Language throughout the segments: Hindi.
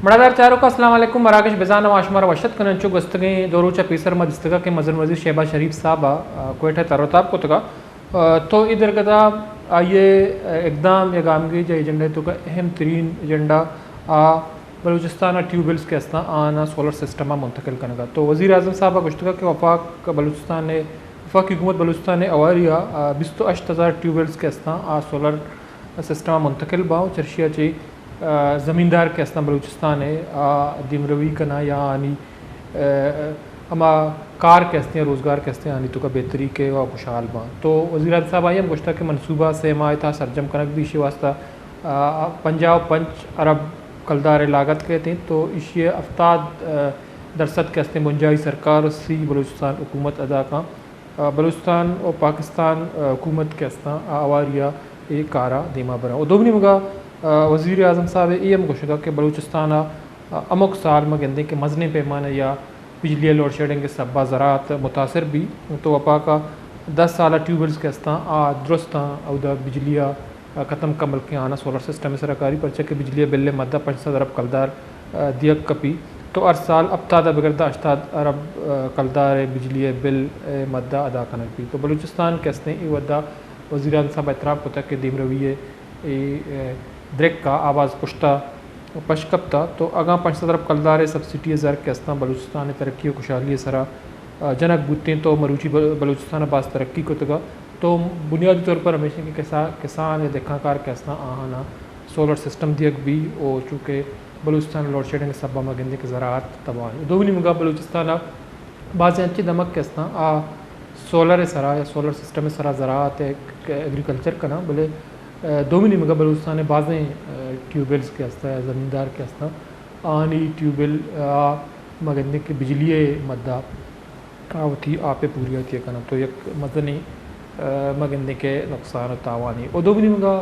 मड़ादार चारों का अस्सलाम वालेकुम मराकश बेजान आशमार वशत कनचु गस्तगे दोरुचा पीसर मदस्तगा के मजर वजीर शहबाज शरीफ साहब कोयटा तरताब को तगा तो इधर कदा ये इकदाम या गामगी जो एजेंडा तो का अहम तरीन एजेंडा बलूचिस्तान ट्यूबवेल्स के अस्ना आना सोलर सिस्टम मुंतकिल करने तो वज़ीर आज़म साहब गुश्तगा के वफाक बलूचिस्तान ने वफाकी हुकूमत बलूचिस्तान ने अवारिया 28,000 ट्यूबवेल्स के अस्ना सोलर सिस्टम मुंतकिल बाओ चर्शिया ची ज़मींदार के अस्ना बलूचिस्तान है दिमरवी कना या आनी अमा कार के हस्ते रोज़गार के हस्ते आनी तो का बेहतरी के व खुशहाल बा तो वज़ीर साहब आई हम गुश्ता के मनसूबा से मायता सरजम कनक भी इसी वास्ता 50 अरब कलदार लागत के थे तो इसी दरसद के हस्ते मुंजाई सरकार सी बलूचिस्तान हुकूमत अदा का बलूचिस्तान और पाकिस्तान हुकूमत के हस्ता आवारिया ये कारा दीमा बरा और दोबनी मगा वज़ीर आज़म साहब ये हम गुश्ता के बलूचिस्तान अमुक साल में गंदे के मजने पैमाने या बिजली लोड शेडिंग के सबा ज़रात मुतासर भी तो वपा का 10 साल ट्यूबवेल्स के हस्ता दुरुस्त अवदा बिजलिया ख़त्म कमल के आना सोलर सिस्टम सरकारी परचा के बिजली बिल मद्दा 500 अरब कलदार दियक कपी तो हर साल अब बगरदा 8 अरब कलदार बिजली बिल मद्दा अदा करने पी तो बलूचिस्तान के हस्ते वदा वज़ीर आज़म साहब एतराफ़ होता कि दीम रवैये द्रेक का आवाज़ पुश्ता पशकप्ता तो अगा 500 अरब कलदार सब्सिडी ज़र के हस्ता बलूचिस्तान तरक्की व खुशहाली सरा जनक बूतें तो मरूची बलूचिस्तान बास तरक्की को तगा तो बुनियादी तौर पर हमेशा के किसान या दिखाकार के हस्ता आना सोलर सिस्टम दियक भी और चूँकि बलूचिस्तान लोड शेडिंग सब मगंदे के ज़रात तबाह दोगनी मुगा बलूचिस्तान बाज़ अच्छी दमक के हस्ता सोलर सरा या सोलर सिस्टम सरा ज़रात एग्रीकल्चर का ना बोले दोमिनी मगा बलूचिस्तान बाज़ें ट्यूबवेल्स के हस्ता या ज़मींदार के हस्ता आनी ट्यूबवेल मगंदे के बिजली मद्दा आवती आपे पूरी होती है करना तो एक मदनी मगंदे के नुकसान तावानी और दोमिनी मगा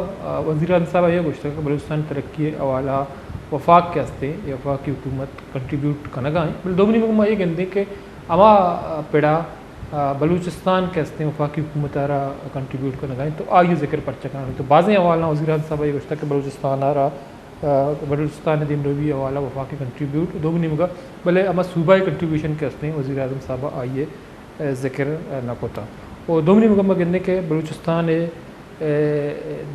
वज़ीर आज़म साहब ये गुश्ता कि बलूचिस्तान तरक्की अवाला वफाक के हस्ते या वफाकी हुकूमत कंट्रीब्यूट करना गाएँ दोमिनी मगा ये गंदे के अमा पेड़ा बलूचिस्तान के हस्ते वफाकी हुकूमत कंट्रीब्यूट करना गाएँ तो आइए जिक्र पर्चा करना तो बाज़ें अवाला वज़ीर आज़म साहब ये गुश्ता कि बलूचिस्तान दिन रवी अवाला वफाकी कंट्रीब्यूट दोगनी मगा भले अमा सूबाई कंट्रीब्यूशन के हस्ते वज़ीर आज़म साहब आइए जिक्र न कोता और दोगनी मगा मगने के बलूचिस्तान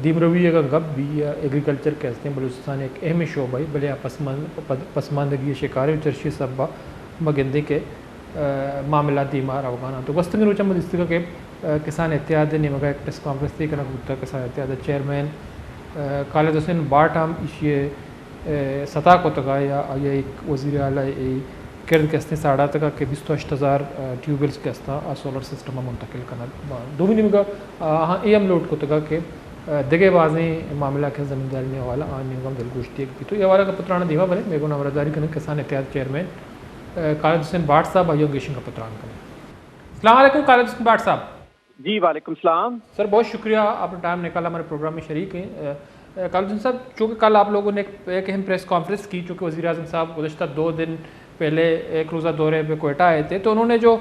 दीम रवी का गब भी या एग्रीकल्चर के हस्ते बलूचिस्तान एक अहम शोबा है भले पसमानदगी शिकार चर्शी सबा मगंदे के मामला दीमार अफगाना तो वस्तु में रोचा मदिस्तिका के किसान एहतियात ने मगा एक प्रेस कॉन्फ्रेंस थी करना गुप्ता किसान एहतियात चेयरमैन खालिद हुसैन बाट हम इसे सतह को तका या ये एक वज़ीर आला किरद के हस्ते साढ़ा तक के 28,000 ट्यूबवेल्स के हस्ता सोलर सिस्टम मुंतकिल करना दोमी निमगा हाँ एम लोड को तका के दगे बाज़ें मामला के ज़मींदारी ने वाला निगम दिलगोश्ती की तो ये वाला का पत्राना दीवा बने मेरे को नवरदारी करने किसान एहतियात चेयरमैन खालिद हुसैन बाट साहब आयो गेशन का पत्रान करें। अस्सलाम वालेकुम खालिद हुसैन बाट साहब। जी वालेकुम सलाम सर, बहुत शुक्रिया आपने टाइम निकाला हमारे प्रोग्राम में शरीक हैं। खालिद साहब, चूँकि कल आप लोगों ने एक अहम प्रेस कॉन्फ्रेंस की, चूँकि वज़ीर आज़म साहब गुज़श्ता 2 दिन पहले एक रोज़ा दौरे पे कोयटा आए थे, तो उन्होंने जो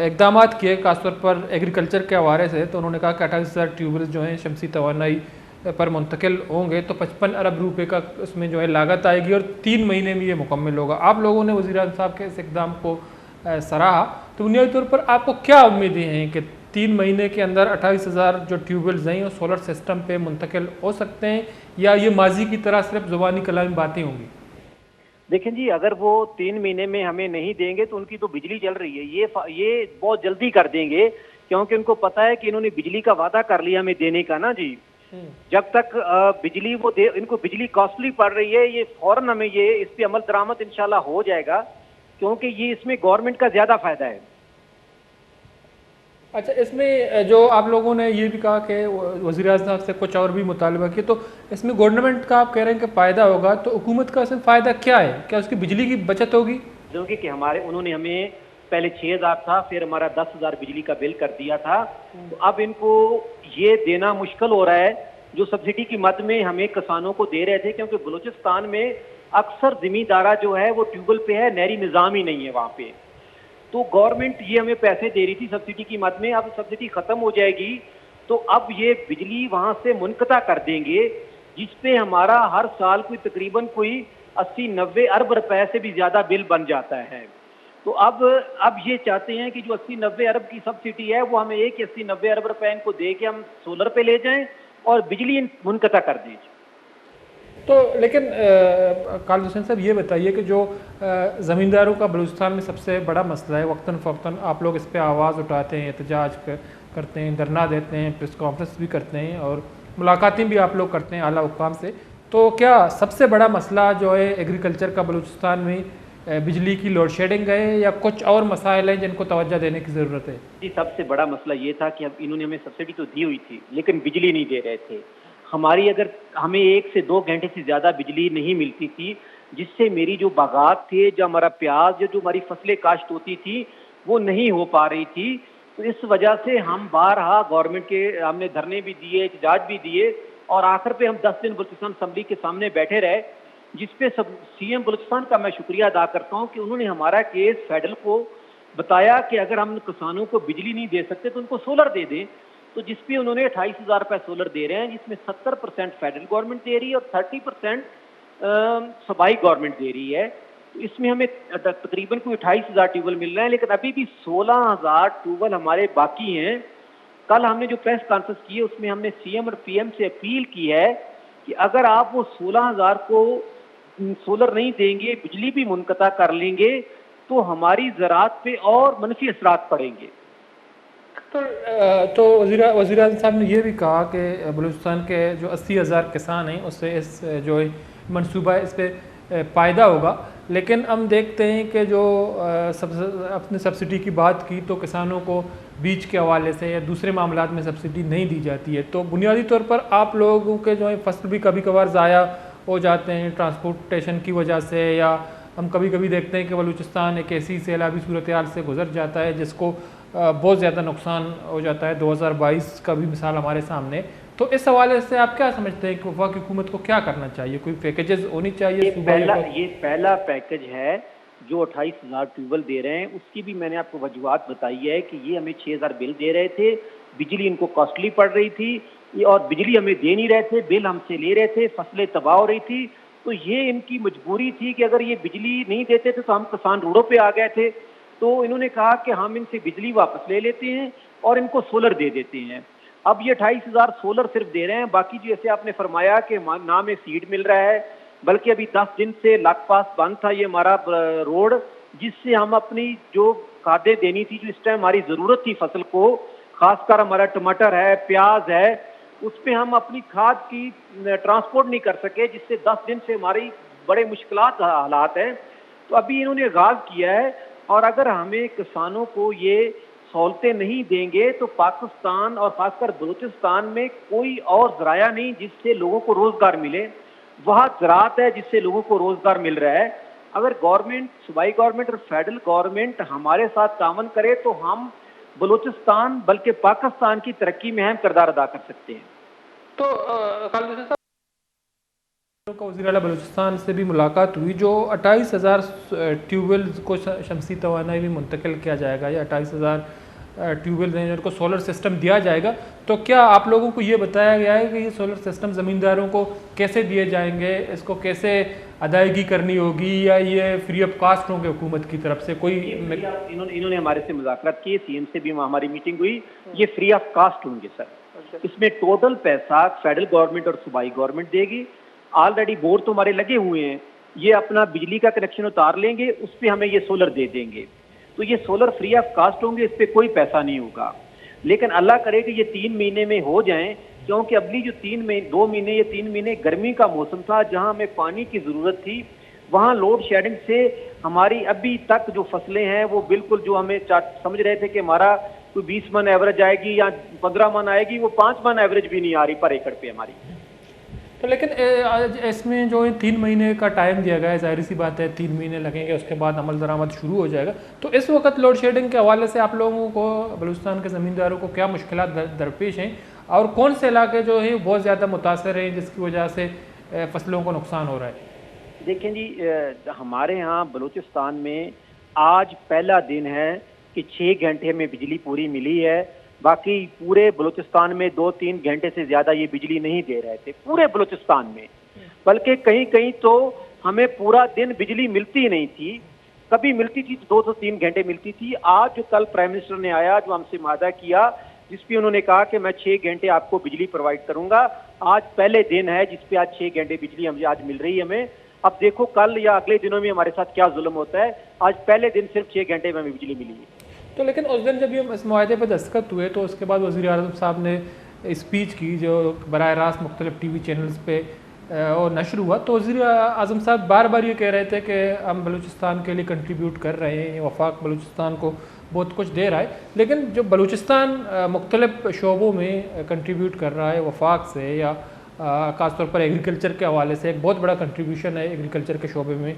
इकदाम किए खासतौर पर एग्रीकल्चर के हवाले से, तो उन्होंने कहा कि 28,000 ट्यूबवेल्स जो हैं शमसी तवानाई पर मुंतकिल होंगे तो 55 अरब रुपये का उसमें जो है लागत आएगी और 3 महीने में ये मुकम्मल होगा। आप लोगों ने वज़ीर आज़म साहब के इस इकदाम को सराहा, तो बुनियादी तौर पर आपको क्या उम्मीदें हैं कि 3 महीने के अंदर 28,000 जो ट्यूबवेल्स हैं वो सोलर सिस्टम पे मुंतकिल हो सकते हैं या ये माजी की तरह सिर्फ ज़ुबानी कलामी बातें होंगी? देखें जी, अगर वो 3 महीने में हमें नहीं देंगे तो उनकी तो बिजली चल रही है, ये बहुत जल्दी कर देंगे, क्योंकि उनको पता है कि इन्होंने बिजली का वादा कर लिया हमें देने का ना जी। जब तक बिजली वो इनको बिजली कॉस्टली पड़ रही है, ये फौरन हमें इस पे अमल दरामद इंशाल्लाह हो जाएगा, क्योंकि ये इसमें गवर्नमेंट का ज्यादा फायदा है। अच्छा, इसमें जो आप लोगों ने ये भी कहा कि वज़ीर आज़म साहब से कुछ और भी मुतालबा किया, तो इसमें गवर्नमेंट का आप कह रहे हैं कि फ़ायदा होगा, तो हुकूमत का इसमें फ़ायदा क्या है? क्या उसकी बिजली की बचत होगी? क्योंकि कि उन्होंने हमें पहले 6,000 था, फिर हमारा 10,000 बिजली का बिल कर दिया था, तो अब इनको ये देना मुश्किल हो रहा है जो सब्सिडी की मद में हमें किसानों को दे रहे थे, क्योंकि बलूचिस्तान में अक्सर ज़मींदारा जो है वो ट्यूबवेल पे है, नहरी निज़ाम ही नहीं है वहाँ पे। तो गवर्नमेंट ये हमें पैसे दे रही थी सब्सिडी की मद में, अब सब्सिडी खत्म हो जाएगी तो अब ये बिजली वहां से मुनक़ता कर देंगे, जिसपे हमारा हर साल कोई तकरीबन कोई 80-90 अरब रुपए से भी ज्यादा बिल बन जाता है। तो अब ये चाहते हैं कि जो 80-90 अरब की सब्सिडी है वो हमें 80-90 अरब रुपए इनको दे के हम सोलर पे ले जाएं और बिजली मुनक़ता कर दें। तो लेकिन काल हुसैन साहब ये बताइए कि जो ज़मींदारों का बलूचिस्तान में सबसे बड़ा मसला है, वक्तन फ़वक्तन आप लोग इस पर आवाज़ उठाते हैं, एहतजाज करते हैं, धरना देते हैं, प्रेस कॉन्फ्रेंस भी करते हैं और मुलाकातें भी आप लोग करते हैं आला हुक्काम से। तो क्या सबसे बड़ा मसला जो है एग्रीकल्चर का बलूचिस्तान में बिजली की लोड शेडिंग है या कुछ और मसाइल हैं जिनको तवज्जो देने की ज़रूरत है? जी, सबसे बड़ा मसला ये था कि अब इन्होंने हमें सब्सिडी तो दी हुई थी लेकिन बिजली नहीं दे रहे थे। हमारी अगर हमें 1 से 2 घंटे से ज़्यादा बिजली नहीं मिलती थी, जिससे मेरी जो बागात थे, जो हमारा प्याज, जो हमारी फसलें काश्त होती थी, वो नहीं हो पा रही थी। तो इस वजह से हम बारहा गवर्नमेंट के हमने धरने भी दिए, एहतजाज भी दिए और आखिर पे हम 10 दिन बलूचिस्तान असम्बली के सामने बैठे रहे, जिसपे सब सीएम बलूचिस्तान का मैं शुक्रिया अदा करता हूँ कि उन्होंने हमारा केस फेडरल को बताया कि अगर हम किसानों को बिजली नहीं दे सकते तो उनको सोलर दे दें। तो जिसपे उन्होंने 28,000 रुपए सोलर दे रहे हैं, जिसमें 70% फेडरल गवर्नमेंट दे रही है और 30% सूबाई गवर्नमेंट दे रही है। तो इसमें हमें तकरीबन कोई 28,000 ट्यूबवेल मिल रहे हैं, लेकिन अभी भी 16,000 ट्यूबवेल हमारे बाकी हैं। कल हमने जो प्रेस कॉन्फ्रेंस की है उसमें हमने सीएम और पीएम से अपील की है कि अगर आप वो 16,000 को सोलर नहीं देंगे, बिजली भी मुनक़ता कर लेंगे, तो हमारी ज़राअत पे और मनफी असरात पड़ेंगे। तो वज़ीर आज़म साहब ने यह भी कहा कि बलूचिस्तान के जो 80,000 किसान हैं उससे इस जो मनसूबा है इस पर फ़ायदा होगा, लेकिन हम देखते हैं कि जो अपने सब्सिडी की बात की तो किसानों को बीज के हवाले से या दूसरे मामलात में सब्सिडी नहीं दी जाती है। तो बुनियादी तौर पर आप लोगों के जो है फसल भी कभी कभार ज़ाया हो जाते हैं ट्रांसपोर्टेशन की वजह से, या हम कभी कभी देखते हैं कि बलूचिस्तान एक ऐसी सैलाबी सूरत हाल से गुजर जाता है जिसको बहुत ज़्यादा नुकसान हो जाता है। 2022 का भी मिसाल हमारे सामने। तो इस हवाले से आप क्या समझते हैं कि वफाकी हुकूमत को क्या करना चाहिए? कोई पैकेजेस होनी चाहिए? ये पहला पैकेज है जो 28,000 ट्यूबवेल दे रहे हैं, उसकी भी मैंने आपको वजूहात बताई है कि ये हमें 6,000 बिल दे रहे थे, बिजली इनको कॉस्टली पड़ रही थी और बिजली हमें दे नहीं रहे थे, बिल हमसे ले रहे थे, फसलें तबाह हो रही थी। तो ये इनकी मजबूरी थी कि अगर ये बिजली नहीं देते थे तो हम किसान रोडों पे आ गए थे। तो इन्होंने कहा कि हम इनसे बिजली वापस ले लेते हैं और इनको सोलर दे देते हैं। अब ये 28,000 सोलर सिर्फ दे रहे हैं, बाकी जैसे आपने फरमाया कि ना में सीड मिल रहा है, बल्कि अभी 10 दिन से लखपास बंद था ये हमारा रोड, जिससे हम अपनी जो खादें देनी थी, जो इस टाइम हमारी ज़रूरत थी फसल को, खासकर हमारा टमाटर है, प्याज है, उस पर हम अपनी खाद की ट्रांसपोर्ट नहीं कर सके, जिससे 10 दिन से हमारी बड़े मुश्किलात हालात हैं। तो अभी इन्होंने आगाज़ किया है और अगर हमें किसानों को ये सहूलतें नहीं देंगे तो पाकिस्तान और खासकर बलूचिस्तान में कोई और ज़राया नहीं जिससे लोगों को रोज़गार मिले। वह ज़राअत है जिससे लोगों को रोज़गार मिल रहा है। अगर गवर्नमेंट, सूबाई गवर्नमेंट और फेडरल गवर्नमेंट हमारे साथ तावन करे तो हम बलूचिस्तान बल्कि पाकिस्तान की तरक्की में अहम किरदार अदा कर सकते हैं। तो का वज़ीर आला बलूचिस्तान से भी मुलाकात हुई, जो 28,000 ट्यूबवेल को शमसी तवानाई भी मुंतकिल किया जाएगा या 28,000 ट्यूबवेल हैं जिनको सोलर सिस्टम दिया जाएगा, तो क्या आप लोगों को ये बताया गया है कि ये सोलर सिस्टम ज़मींदारों को कैसे दिए जाएंगे, इसको कैसे अदायगी करनी होगी, या ये फ्री ऑफ कास्ट होंगे हुकूमत की तरफ से? कोई इन्होंने हमारे से मुज़ाकरात किए, सीएम से भी हमारी मीटिंग हुई, ये फ्री ऑफ कास्ट होंगे सर। इसमें टोटल पैसा फेडरल गवर्नमेंट और सूबाई गवर्नमेंट देगी। ऑलरेडी बोर्ड तो हमारे लगे हुए हैं, ये अपना बिजली का कनेक्शन उतार लेंगे, उस पर हमें ये सोलर दे देंगे। तो ये सोलर फ्री ऑफ कास्ट होंगे, इस पर कोई पैसा नहीं होगा। लेकिन अल्लाह करे कि ये 3 महीने में हो जाएं, क्योंकि अगली जो 2 महीने या 3 महीने गर्मी का मौसम था, जहां हमें पानी की ज़रूरत थी, वहां लोड शेडिंग से हमारी अभी तक जो फसलें हैं वो बिल्कुल, जो हमें समझ रहे थे कि हमारा कोई 20 मन एवरेज आएगी या 15 मन आएगी, वो 5 मन एवरेज भी नहीं आ रही पर एकड़ पे हमारी। तो लेकिन इसमें जो 3 महीने का टाइम दिया गया है, जाहिर सी बात है 3 महीने लगेंगे, उसके बाद अमल दरामद शुरू हो जाएगा। तो इस वक्त लोड शेडिंग के हवाले से आप लोगों को, बलूचिस्तान के ज़मींदारों को क्या मुश्किलात दरपेश हैं और कौन से इलाके जो है बहुत ज़्यादा मुतासर हैं जिसकी वजह से फसलों को नुकसान हो रहा है? देखें जी, हमारे यहाँ बलूचिस्तान में आज पहला दिन है कि 6 घंटे में बिजली पूरी मिली है। बाकी पूरे बलूचिस्तान में 2-3 घंटे से ज्यादा ये बिजली नहीं दे रहे थे पूरे बलूचिस्तान में, बल्कि कहीं कहीं तो हमें पूरा दिन बिजली मिलती ही नहीं थी। कभी मिलती थी तो 2 से 3 घंटे मिलती थी। आज जो कल प्राइम मिनिस्टर ने आया, जो हमसे वादा किया, जिसपे उन्होंने कहा कि मैं 6 घंटे आपको बिजली प्रोवाइड करूंगा, आज पहले दिन है जिसपे आज 6 घंटे बिजली हमें आज मिल रही है हमें। अब देखो कल या अगले दिनों में हमारे साथ क्या जुल्म होता है। आज पहले दिन सिर्फ 6 घंटे में हमें बिजली मिली है। तो लेकिन उस दिन जब ये इस मुआहदे पर दस्तखत हुए तो उसके बाद वज़ीर आज़म साहब ने स्पीच की जो बराह रास्त मुख्तलिफ TV चैनल्स पे और नशर हुआ, तो वज़ीर आज़म साहब बार बार ये कह रहे थे कि हम बलूचिस्तान के लिए कंट्रीब्यूट कर रहे हैं, वफाक बलूचिस्तान को बहुत कुछ दे रहा है। लेकिन जो बलूचिस्तान मुख्तलिफ शोबों में कंट्रीब्यूट कर रहा है वफाक से, या ख़ास तौर पर एग्रीकल्चर के हवाले से एक बहुत बड़ा कंट्रीब्यूशन है एग्रीकल्चर के शोबे में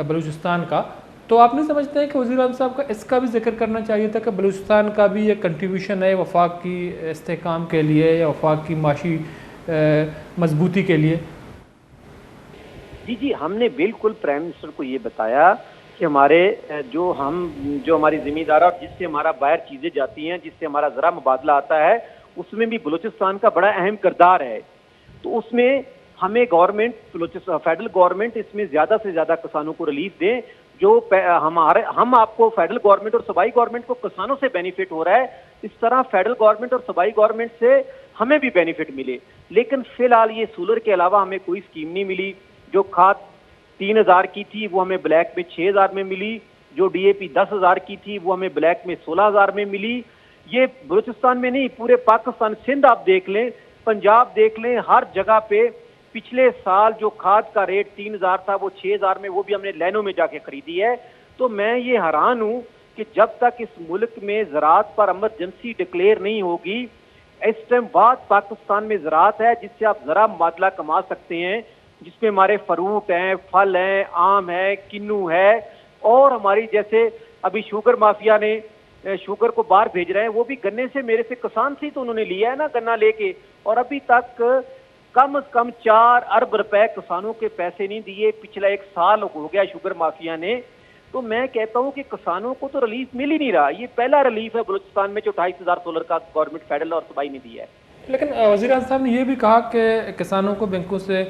बलूचिस्तान का, तो आप नहीं समझते हैं कि वज़ीर आज़म साहब का इसका भी जिक्र करना चाहिए था कि बलूचिस्तान का भी एक कंट्रीब्यूशन है वफाक की इस्तेहकाम के लिए या वफाक की माशी मजबूती के लिए? जी जी, हमने बिल्कुल प्राइम मिनिस्टर को ये बताया कि हमारे जो हमारी जिम्मेदार और जिससे हमारा बाहर चीजें जाती हैं, जिससे हमारा जरा मुबादला आता है, उसमें भी बलूचिस्तान का बड़ा अहम किरदार है। तो उसमें हमें गवर्नमेंट, फेडरल गवर्नमेंट इसमें ज्यादा से ज्यादा किसानों को रिलीफ दे। जो हम आपको फेडरल गवर्नमेंट और सूबाई गवर्नमेंट को किसानों से बेनिफिट हो रहा है, इस तरह फेडरल गवर्नमेंट और सूबाई गवर्नमेंट से हमें भी बेनिफिट मिले। लेकिन फिलहाल ये सोलर के अलावा हमें कोई स्कीम नहीं मिली। जो खाद 3,000 की थी वो हमें ब्लैक में 6,000 में मिली। जो DAP 10,000 की थी वो हमें ब्लैक में 16,000 में मिली। ये बलूचिस्तान में नहीं, पूरे पाकिस्तान, सिंध आप देख लें, पंजाब देख लें, हर जगह पे पिछले साल जो खाद का रेट 3,000 था वो 6,000 में, वो भी हमने लाइनों में जाके खरीदी है। तो मैं ये हैरान हूं कि जब तक इस मुल्क में ज़राअत पर इमरजेंसी डिक्लेयर नहीं होगी, इस टाइम बाद पाकिस्तान में ज़राअत है जिससे आप ज़रा मुबादला कमा सकते हैं, जिसमें हमारे फ्रूट हैं, फल हैं, आम है, किन्नू है, और हमारी जैसे अभी शुगर माफिया ने शुगर को बाहर भेज रहे हैं, वो भी गन्ने से, मेरे से किसान थी तो उन्होंने लिया है ना गन्ना लेके, और अभी तक कम से कम 4 अरब रुपए किसानों के पैसे नहीं दिए। पिछला 1 साल हो गया शुगर माफिया ने। तो मैं कहता हूं कि किसानों को तो रिलीफ मिल ही नहीं रहा। ये पहला रिलीफ है बलूचिस्तान में जो 28,000 सोलर का गवर्नमेंट फेडरल और सूबाई ने दिया है। लेकिन वज़ीर आज़म साहब ने यह भी कहा कि किसानों को बैंकों से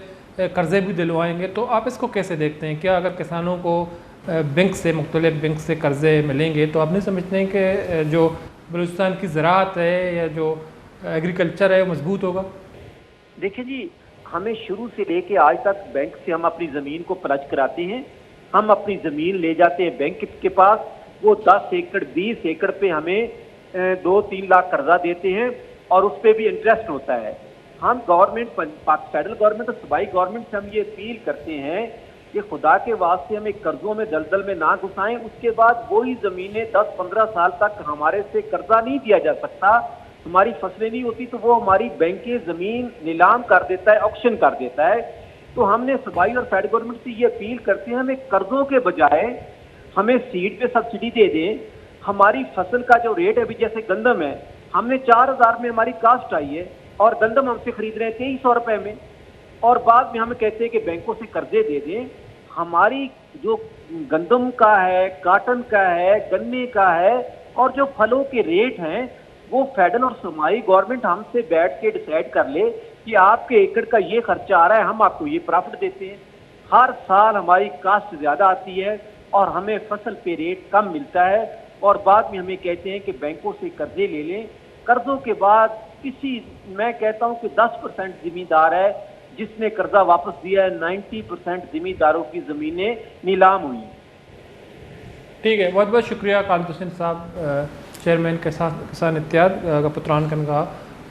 कर्जे भी दिलवाएंगे, तो आप इसको कैसे देखते हैं? क्या अगर किसानों को बैंक से, मुख्तलिफ बैंक से कर्जे मिलेंगे, तो आप नहीं समझते हैं कि जो बलूचिस्तान की ज़राअत है या जो एग्रीकल्चर है वो मजबूत होगा? देखिए जी, हमें शुरू से लेके आज तक बैंक से हम अपनी जमीन को प्लज कराते हैं। हम अपनी जमीन ले जाते हैं बैंक के पास, वो 10 एकड़ 20 एकड़ पे हमें 2-3 लाख कर्जा देते हैं और उस पर भी इंटरेस्ट होता है। हम गवर्नमेंट, फेडरल गवर्नमेंट और सूबाई गवर्नमेंट से हम ये अपील करते हैं कि खुदा के वास्ते हमें कर्जों में दलदल में ना घुसाएं। उसके बाद वही जमीनें 10-15 साल तक हमारे से कर्जा नहीं दिया जा सकता। हमारी फसलें नहीं होती तो वो हमारी बैंकें जमीन नीलाम कर देता है, ऑक्शन कर देता है। तो हमने सूबाई और फेडरल गवर्नमेंट से ये अपील करते हैं, हमें कर्जों के बजाय हमें सीड पे सब्सिडी दे दें। हमारी फसल का जो रेट है, अभी जैसे गंदम है, हमने 4,000 में हमारी कास्ट आई है और गंदम हमसे खरीद रहे हैं 2300 रुपए में, और बाद में हमें कहते हैं कि बैंकों से कर्जे दे दें। हमारी जो गंदम का है, काटन का है, गन्ने का है, और जो फलों के रेट हैं, वो फेडरल और सूबाई गवर्नमेंट हमसे बैठ के डिसाइड कर ले कि आपके एकड़ का ये खर्चा आ रहा है, हम आपको ये प्रॉफिट देते हैं। हर साल हमारी कास्ट ज्यादा आती है और हमें फसल पे रेट कम मिलता है, और बाद में हमें कहते हैं कि बैंकों से कर्जे ले लें। कर्जों के बाद मैं कहता हूं कि 10% जिम्मेदार है जिसने कर्जा वापस दिया है। 90% जिम्मेदारों की जमीनें नीलाम हुई। ठीक है, बहुत बहुत शुक्रिया खालिद हुसैन साहब, चेयरमैन किसान इत्तेहाद का पुत्रान कनगा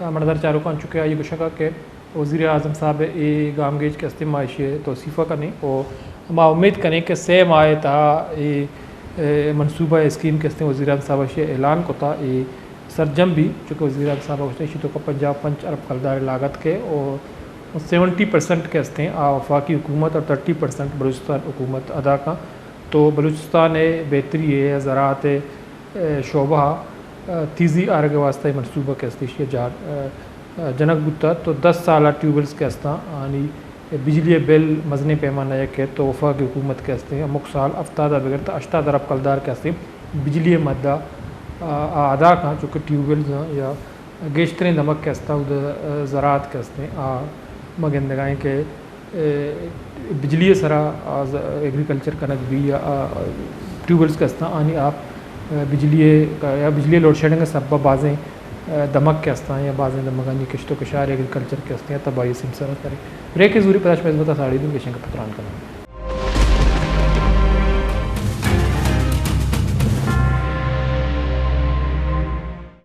मर्दर चारों कान चुके ये गुशा के वज़ीर आज़म साहब ये गामगेज के अस्ते माइशे तोसीफ़ा करें और हम उम्मीद करें कि 6 माह था ये मनसूबा स्कीम के अस्ते वज़ीर आज़म साहब से ऐलान को था ये सरजम भी, चूँकि वज़ीर आज़म साहब तो का पंजाब 5 अरब कर्दार लागत के और 70% के अस्ते वफाकी हुकूमत और 30% बलूचिस्तान हुकूमत अदा का। तो बलूचिस्तान बेहतरी है ज़राअत शोबा तीज़ी आर के वास्ते मनसूबा के अस्ते जार जनक बुता। तो 10 साल ट्यूबवेल्स के अस्ता यानी बिजली बिल मजने पैमाना के तो वफाकी हुकूमत के अस्ते अमुक साल अफ्तादा बगैर 80 अरब कर्दार के अस्ते बिजली मद्दा अदा का, चूँकि ट्यूबवेल्स या गेश्तरें नमक के अस्ता ज़राअत के अस्ते मगंदगाएँ के बिजली सरा एग्रीकल्चर कनक भी या ट्यूबवेल्स का हस्ता आनी आप बिजली लोड शेडिंग सब बाज़ें दमक के हस्ता या बाज़ें दमकानी किश्तो कशार एग्रीकल्चर के हस्ते हैं तबाही सिमसरा करें ब्रेक की जरूरी पदाश में बता साड़ी दिन पेशें का पतरान करना